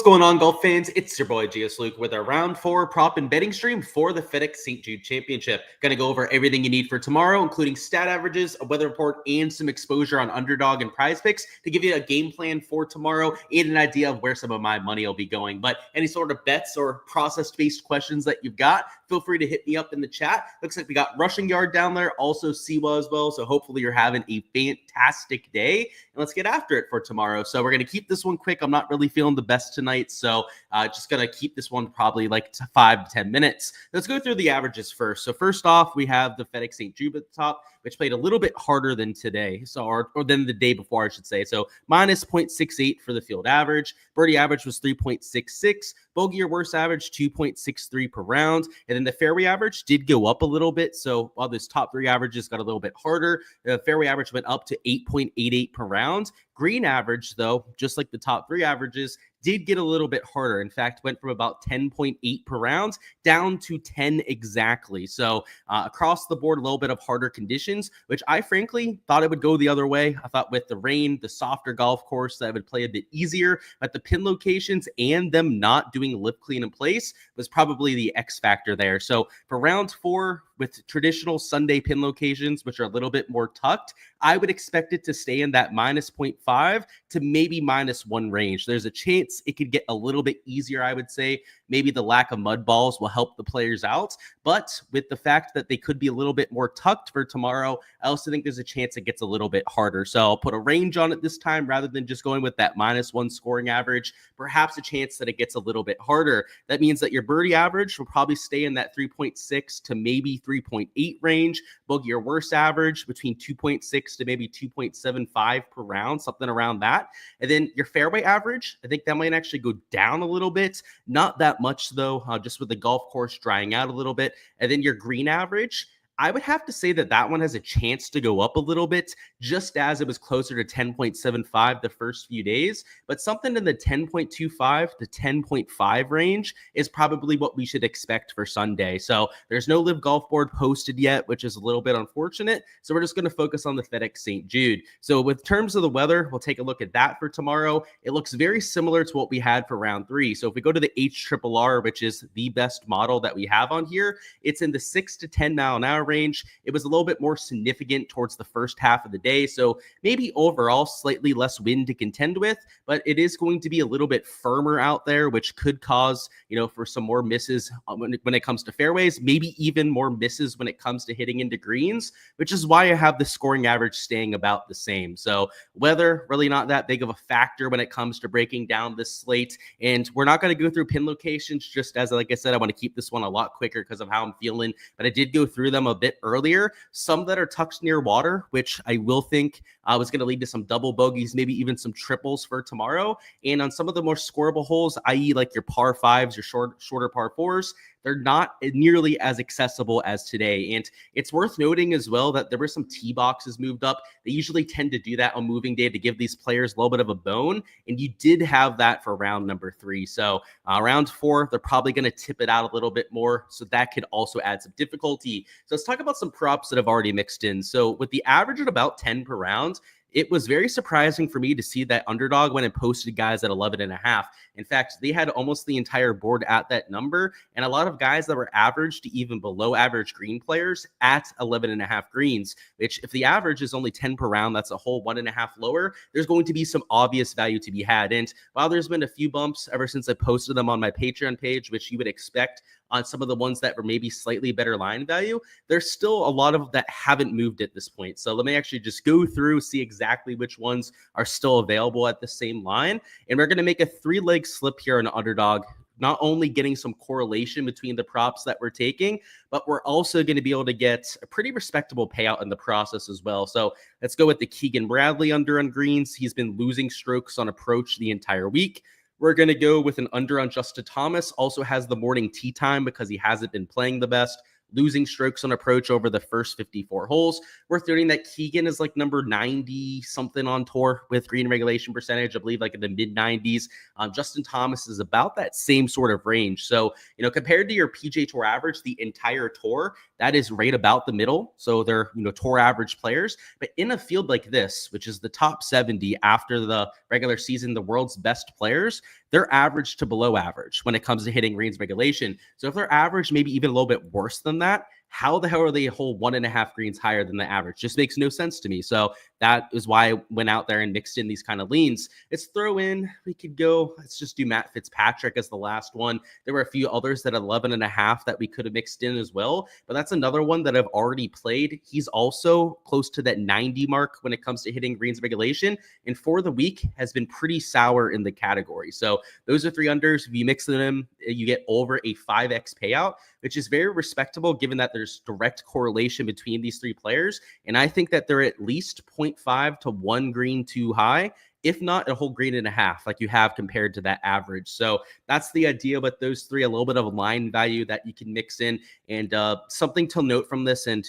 going on, golf fans? It's your boy Gsluke with our round 4 prop and betting stream for the Fedex St Jude Championship. Gonna go over everything you need for tomorrow, including stat averages, a weather report, and some exposure on Underdog and PrizePicks to give you a game plan for tomorrow and an idea of where some of my money will be going. But any sort of bets or process-based questions that you've got, feel free to hit me up in the chat. Looks like we got rushing yard down there, also Siwa as well. So hopefully you're having a fantastic day. And let's get after it for tomorrow. So we're gonna keep this one quick. I'm not really feeling the best tonight, so just gonna keep this one probably like 5 to 10 minutes. Let's go through the averages first. So first off, we have the Fedex St Jude at the top, which played a little bit harder than today, so or than the day before, I should say. So minus 0.68 for the field average. Birdie average was 3.66. Bogey or worse average 2.63 per round, and then the fairway average did go up a little bit. So while this top 3 averages got a little bit harder, the fairway average went up to 8.88 per round. Green average, though, just like the top 3 averages, did get a little bit harder. In fact, went from about 10.8 per round down to 10 exactly. So across the board, a little bit of harder conditions, which I frankly thought it would go the other way. I thought with the rain, the softer golf course, that would play a bit easier. But the pin locations and them not doing lift clean in place was probably the X factor there. So for round 4, with traditional Sunday pin locations, which are a little bit more tucked, I would expect it to stay in that minus 0.5 to maybe -1 range. There's a chance it could get a little bit easier, I would say. Maybe the lack of mud balls will help the players out. But with the fact that they could be a little bit more tucked for tomorrow, I also think there's a chance it gets a little bit harder. So I'll put a range on it this time rather than just going with that -1 scoring average. Perhaps a chance that it gets a little bit harder. That means that your birdie average will probably stay in that 3.6 to maybe 3.8 range. Bogey or worse average between 2.6 to maybe 2.75 per round, something around that. And then your fairway average, I think that might actually go down a little bit. Not that much though, just with the golf course drying out a little bit. And then your green average, I would have to say that that one has a chance to go up a little bit, just as it was closer to 10.75 the first few days. But something in the 10.25 to 10.5 range is probably what we should expect for Sunday. So there's no live golf board posted yet, which is a little bit unfortunate. So we're just going to focus on the Fedex St Jude. So with terms of the weather, we'll take a look at that for tomorrow. It looks very similar to what we had for round 3. So if we go to the HRRR, which is the best model that we have on here, it's in the 6 to 10 mile an hour range. It was a little bit more significant towards the first half of the day, so maybe overall slightly less wind to contend with, but it is going to be a little bit firmer out there, which could cause, for some more misses when it comes to fairways, maybe even more misses when it comes to hitting into greens, which is why I have the scoring average staying about the same. So weather really not that big of a factor when it comes to breaking down this slate, and we're not going to go through pin locations, just as like I said, I want to keep this one a lot quicker because of how I'm feeling, but I did go through them a bit earlier. Some that are tucked near water, which I will think was going to lead to some double bogeys, maybe even some triples for tomorrow. And on some of the more scoreable holes, i.e. like your par 5s, your shorter par 4s, they're not nearly as accessible as today. And it's worth noting as well that there were some tee boxes moved up. They usually tend to do that on moving day to give these players a little bit of a bone. And you did have that for round number 3. So round 4, they're probably going to tip it out a little bit more. So that could also add some difficulty. So let's talk about some props that have already mixed in. So with the average at about 10 per round, it was very surprising for me to see that Underdog went and posted guys at 11.5. In fact, they had almost the entire board at that number, and a lot of guys that were average to even below average green players at 11.5 greens, which if the average is only 10 per round, that's a whole 1.5 lower. There's going to be some obvious value to be had. And while there's been a few bumps ever since I posted them on my Patreon page, which you would expect on some of the ones that were maybe slightly better line value, there's still a lot of that haven't moved at this point. So let me actually just go through, see exactly which ones are still available at the same line. And we're going to make a 3-leg slip here on Underdog, not only getting some correlation between the props that we're taking, but we're also going to be able to get a pretty respectable payout in the process as well. So let's go with the Keegan Bradley under on greens. He's been losing strokes on approach the entire week. We're going to go with an under on Justin Thomas. Also has the morning tee time because he hasn't been playing the best. Losing strokes on approach over the first 54 holes. Worth noting that Keegan is like number 90 something on tour with green regulation percentage, I believe like in the mid 90s. Justin Thomas is about that same sort of range. So, compared to your PGA Tour average, the entire tour, that is right about the middle. So they're, tour average players. But in a field like this, which is the top 70 after the regular season, the world's best players, they're average to below average when it comes to hitting greens regulation. So if they're average, maybe even a little bit worse than that, how the hell are they a whole 1.5 greens higher than the average? Just makes no sense to me. So that is why I went out there and mixed in these kind of leans. Let's throw in, we could go, let's just do Matt Fitzpatrick as the last one. There were a few others at 11.5 that we could have mixed in as well, but that's another one that I've already played. He's also close to that 90 mark when it comes to hitting greens regulation, and for the week has been pretty sour in the category. So those are 3 unders. If you mix them, you get over a 5x payout, which is very respectable given that there's direct correlation between these 3 players. And I think that they're at least 0.5 to 1 green too high, if not a whole green and a half, like you have compared to that average. So that's the idea with those 3, a little bit of a line value that you can mix in. And something to note from this, and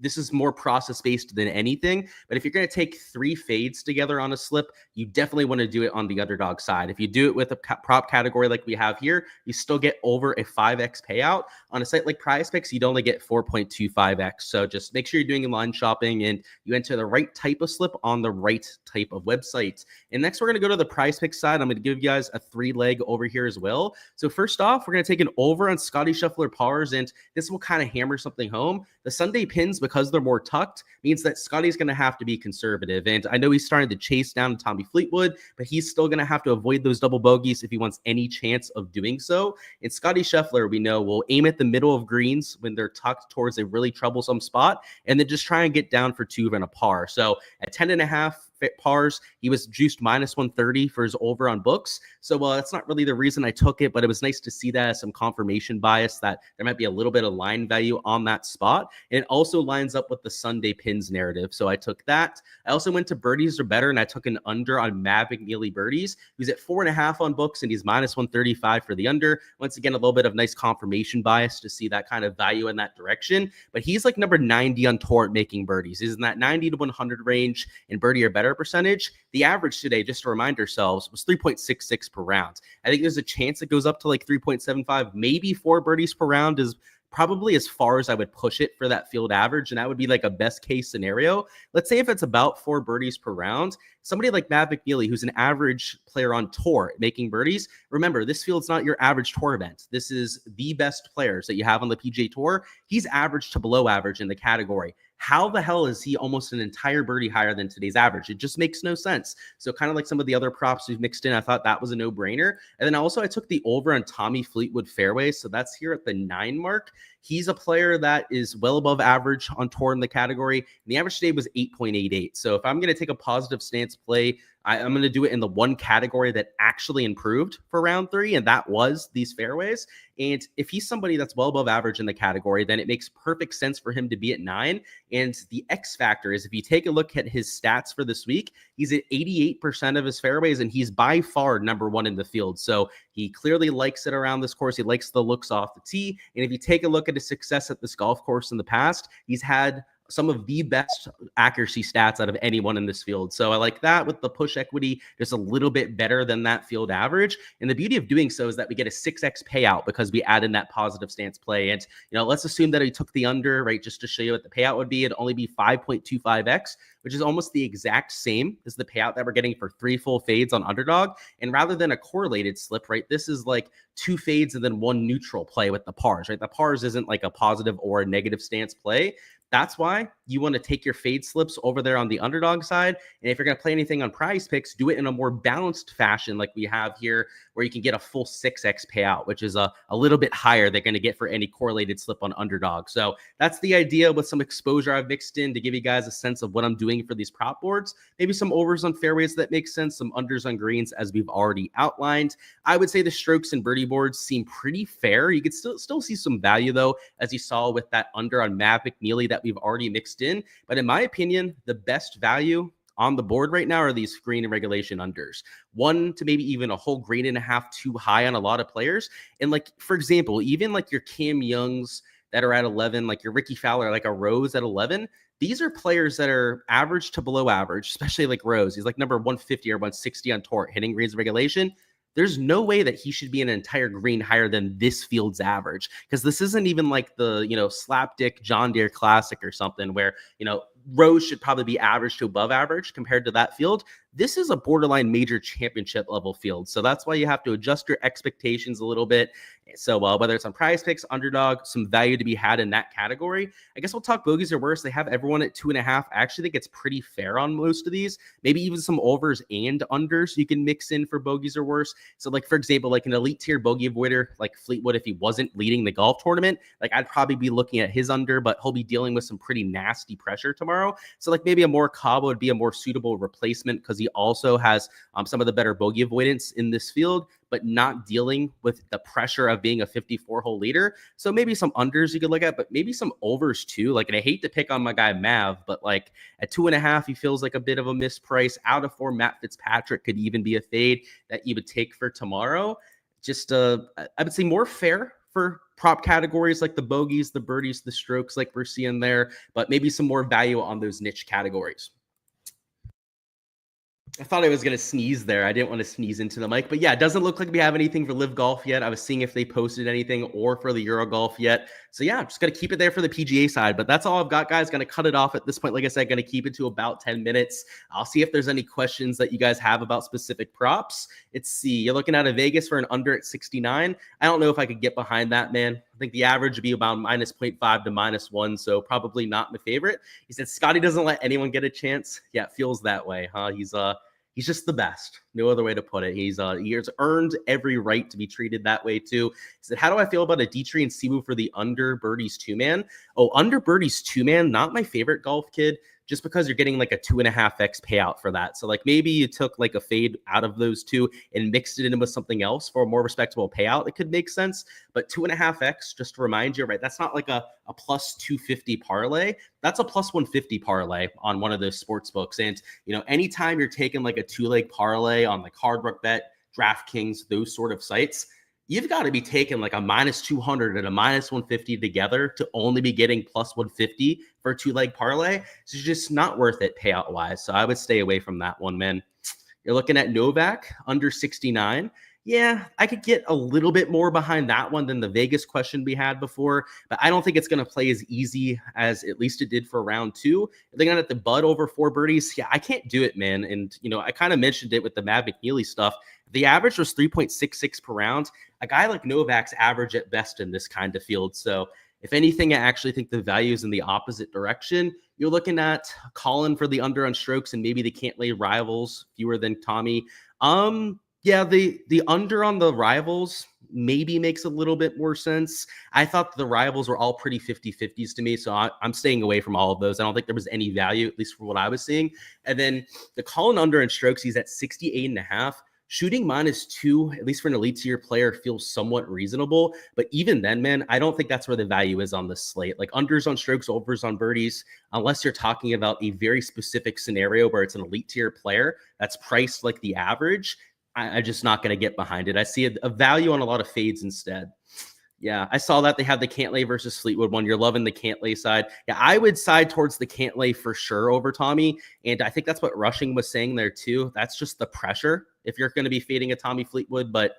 this is more process-based than anything, but if you're going to take 3 fades together on a slip, you definitely want to do it on the underdog side. If you do it with a prop category like we have here, you still get over a 5x payout. On a site like PrizePicks, you'd only get 4.25x. So just make sure you're doing line shopping and you enter the right type of slip on the right type of website. And next, we're going to go to the PrizePicks side. I'm going to give you guys a 3-leg over here as well. So first off, we're going to take an over on Scotty Scheffler pars, and this will kind of hammer something home. The Sunday pins, because they're more tucked, means that Scotty's going to have to be conservative. And I know he's starting to chase down Tommy Fleetwood, but he's still going to have to avoid those double bogeys if he wants any chance of doing so. And Scotty Scheffler, we know, will aim at the middle of greens when they're tucked towards a really troublesome spot, and then just try and get down for 2 and a par. So at 10.5 pars, he was juiced minus 130 for his over on books. So that's not really the reason I took it, but it was nice to see that as some confirmation bias that there might be a little bit of line value on that spot. And it also lines up with the Sunday pins narrative. So I took that. I also went to birdies or better, and I took an under on Matt McNeely birdies. He's at 4.5 on books, and he's minus 135 for the under. Once again, a little bit of nice confirmation bias to see that kind of value in that direction. But he's like number 90 on tour at making birdies. He's in that 90 to 100 range in birdie or better percentage. The average today, just to remind ourselves, was 3.66 per round. I think there's a chance it goes up to like 3.75, maybe 4 birdies per round is probably as far as I would push it for that field average. And that would be like a best case scenario. Let's say if it's about 4 birdies per round, somebody like Matt McNeely, who's an average player on tour making birdies, remember, this field's not your average tour event. This is the best players that you have on the PGA Tour. He's average to below average in the category. How the hell is he almost an entire birdie higher than today's average? It just makes no sense. So kind of like some of the other props we've mixed in, I thought that was a no-brainer. And then also I took the over on Tommy Fleetwood fairways. So that's here at the 9 mark. He's a player that is well above average on tour in the category. And the average today was 8.88. So if I'm going to take a positive stance play, I'm going to do it in the one category that actually improved for round 3, and that was these fairways. And if he's somebody that's well above average in the category, then it makes perfect sense for him to be at 9. And the X factor is if you take a look at his stats for this week, he's at 88% of his fairways, and he's by far number 1 in the field. So he clearly likes it around this course. He likes the looks off the tee. And if you take a look at his success at this golf course in the past, he's had some of the best accuracy stats out of anyone in this field. So I like that with the push equity, just a little bit better than that field average. And the beauty of doing so is that we get a 6x payout because we add in that positive stance play. And, let's assume that he took the under, right? Just to show you what the payout would be, it'd only be 5.25x, which is almost the exact same as the payout that we're getting for 3 full fades on Underdog. And rather than a correlated slip, right, this is like 2 fades and then 1 neutral play with the pars, right? The pars isn't like a positive or a negative stance play. That's why you want to take your fade slips over there on the Underdog side. And if you're going to play anything on PrizePicks, do it in a more balanced fashion like we have here, where you can get a full 6x payout, which is a little bit higher than going to get for any correlated slip on Underdog. So that's the idea with some exposure I've mixed in to give you guys a sense of what I'm doing for these prop boards. Maybe some overs on fairways that make sense, some unders on greens as we've already outlined. I would say the strokes and birdie boards seem pretty fair. You could still see some value though, as you saw with that under on Matt McNeely that we've already mixed in. But in my opinion, the best value on the board right now are these green and regulation unders. 1 to maybe even a whole green and a half too high on a lot of players. And like, for example, even like your Cam Youngs that are at 11, like your Ricky Fowler, like a Rose at 11, these are players that are average to below average, especially like Rose. He's like number 150 or 160 on tour hitting greens regulation. There's no way that he should be an entire green higher than this field's average, because this isn't even like the, slapdick John Deere Classic or something where, rows should probably be average to above average compared to that field. This is a borderline major championship level field. So that's why you have to adjust your expectations a little bit. So whether it's on PrizePicks, Underdog, some value to be had in that category. I guess we'll talk bogeys or worse. They have everyone at 2.5. I actually think it's pretty fair on most of these. Maybe even some overs and unders you can mix in for bogeys or worse. So like, for example, like an elite tier bogey avoider, like Fleetwood, if he wasn't leading the golf tournament, like I'd probably be looking at his under, but he'll be dealing with some pretty nasty pressure tomorrow. So like maybe a Morikawa would be a more suitable replacement because he also has some of the better bogey avoidance in this field, but not dealing with the pressure of being a 54-hole leader. So maybe some unders you could look at, but maybe some overs too. Like, and I hate to pick on my guy Mav, but like at 2.5, he feels like a bit of a misprice. Out of 4, Matt Fitzpatrick could even be a fade that you would take for tomorrow. Just I would say more fair for prop categories like the bogeys, the birdies, the strokes like we're seeing there, but maybe some more value on those niche categories. I thought I was going to sneeze there. I didn't want to sneeze into the mic. But yeah, it doesn't look like we have anything for Live Golf yet. I was seeing if they posted anything or for the Euro Golf yet. So yeah, I'm just going to keep it there for the PGA side. But that's all I've got, guys. Going to cut it off at this point. Like I said, going to keep it to about 10 minutes. I'll see if there's any questions that you guys have about specific props. Let's see. You're looking at a Vegas for an under at 69. I don't know if I could get behind that, man. I think the average would be about minus 0.5 to -1. So probably not my favorite. He said, Scotty doesn't let anyone get a chance. Yeah, it feels that way, huh? He's just the best. No other way to put it. He has earned every right to be treated that way too. He said, how do I feel about a Dietrich and Sibu for the under birdies 2-man? Oh, under birdies 2-man, not my favorite golf kid, just because you're getting like a 2.5x payout for that. So like maybe you took like a fade out of those two and mixed it in with something else for a more respectable payout. It could make sense. But 2.5x, just to remind you, right? That's not like a plus 250 parlay. That's a plus 150 parlay on one of those sports books. And, you know, anytime you're taking like a 2-leg parlay on like Hard Rock Bet, DraftKings, those sort of sites, you've got to be taking like a minus 200 and a minus 150 together to only be getting plus 150 for a 2-leg parlay. So it's just not worth it payout wise. So I would stay away from that one, man. You're looking at Novak under 69. Yeah, I could get a little bit more behind that one than the Vegas question we had before, but I don't think it's going to play as easy as at least it did for round 2. Looking at the Bud over 4 birdies, yeah, I can't do it, man. And, you know, I kind of mentioned it with the Matt McNeely stuff. The average was 3.66 per round. A guy like Novak's average at best in this kind of field. So if anything, I actually think the value is in the opposite direction. You're looking at Colin for the under on strokes and maybe the Cantlay rivals, fewer than Tommy. Yeah, the under on the rivals maybe makes a little bit more sense. I thought the rivals were all pretty 50-50s to me, so I'm staying away from all of those. I don't think there was any value, at least for what I was seeing. And then the Colin under in strokes, he's at 68.5. Shooting -2, at least for an elite tier player, feels somewhat reasonable. But even then, man, I don't think that's where the value is on this slate. Like unders on strokes, overs on birdies, unless you're talking about a very specific scenario where it's an elite tier player that's priced like the average, I'm just not going to get behind it. I see a value on a lot of fades instead. Yeah, I saw that they have the Cantlay versus Fleetwood one. You're loving the Cantlay side. Yeah, I would side towards the Cantlay for sure over Tommy. And I think that's what Rushing was saying there too. That's just the pressure if you're going to be fading a Tommy Fleetwood. But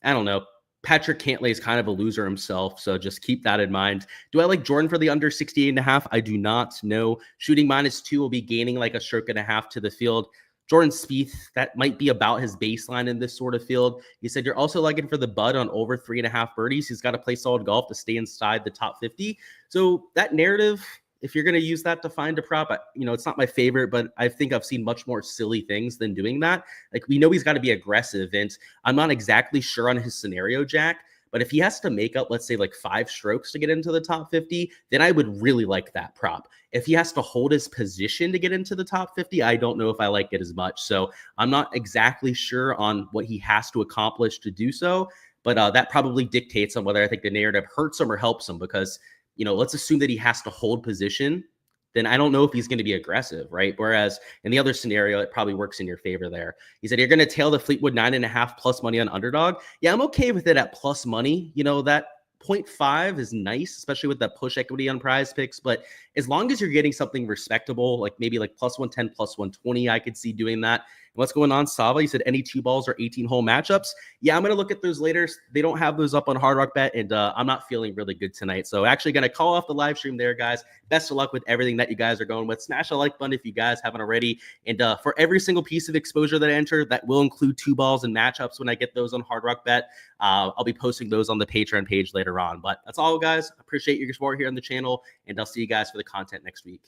I don't know. Patrick Cantlay is kind of a loser himself, so just keep that in mind. Do I like Jordan for the under 68.5? I do not know. Shooting -2 will be gaining like a stroke and a half to the field. Jordan Spieth, that might be about his baseline in this sort of field. He said you're also looking for the Bud on over 3.5 birdies. He's got to play solid golf to stay inside the top 50. So that narrative, if you're going to use that to find a prop, you know, it's not my favorite, but I think I've seen much more silly things than doing that. Like we know he's got to be aggressive, and I'm not exactly sure on his scenario, Jack. But if he has to make up, let's say, like 5 strokes to get into the top 50, then I would really like that prop. If he has to hold his position to get into the top 50, I don't know if I like it as much. So I'm not exactly sure on what he has to accomplish to do so. But that probably dictates on whether I think the narrative hurts him or helps him. Because, you know, let's assume that he has to hold position, then I don't know if he's going to be aggressive, right? Whereas in the other scenario, it probably works in your favor there. He said, you're going to tail the Fleetwood 9.5 plus money on Underdog. Yeah, I'm okay with it at plus money. You know, that 0.5 is nice, especially with that push equity on PrizePicks. But as long as you're getting something respectable, like maybe like plus 110, plus 120, I could see doing that. What's going on, Sava? You said any 2-balls or 18-hole matchups. Yeah, I'm going to look at those later. They don't have those up on Hard Rock Bet, and I'm not feeling really good tonight. So actually going to call off the live stream there, guys. Best of luck with everything that you guys are going with. Smash a like button if you guys haven't already. And for every single piece of exposure that I enter, that will include 2-balls and matchups when I get those on Hard Rock Bet. I'll be posting those on the Patreon page later on. But that's all, guys. Appreciate your support here on the channel, and I'll see you guys for the content next week.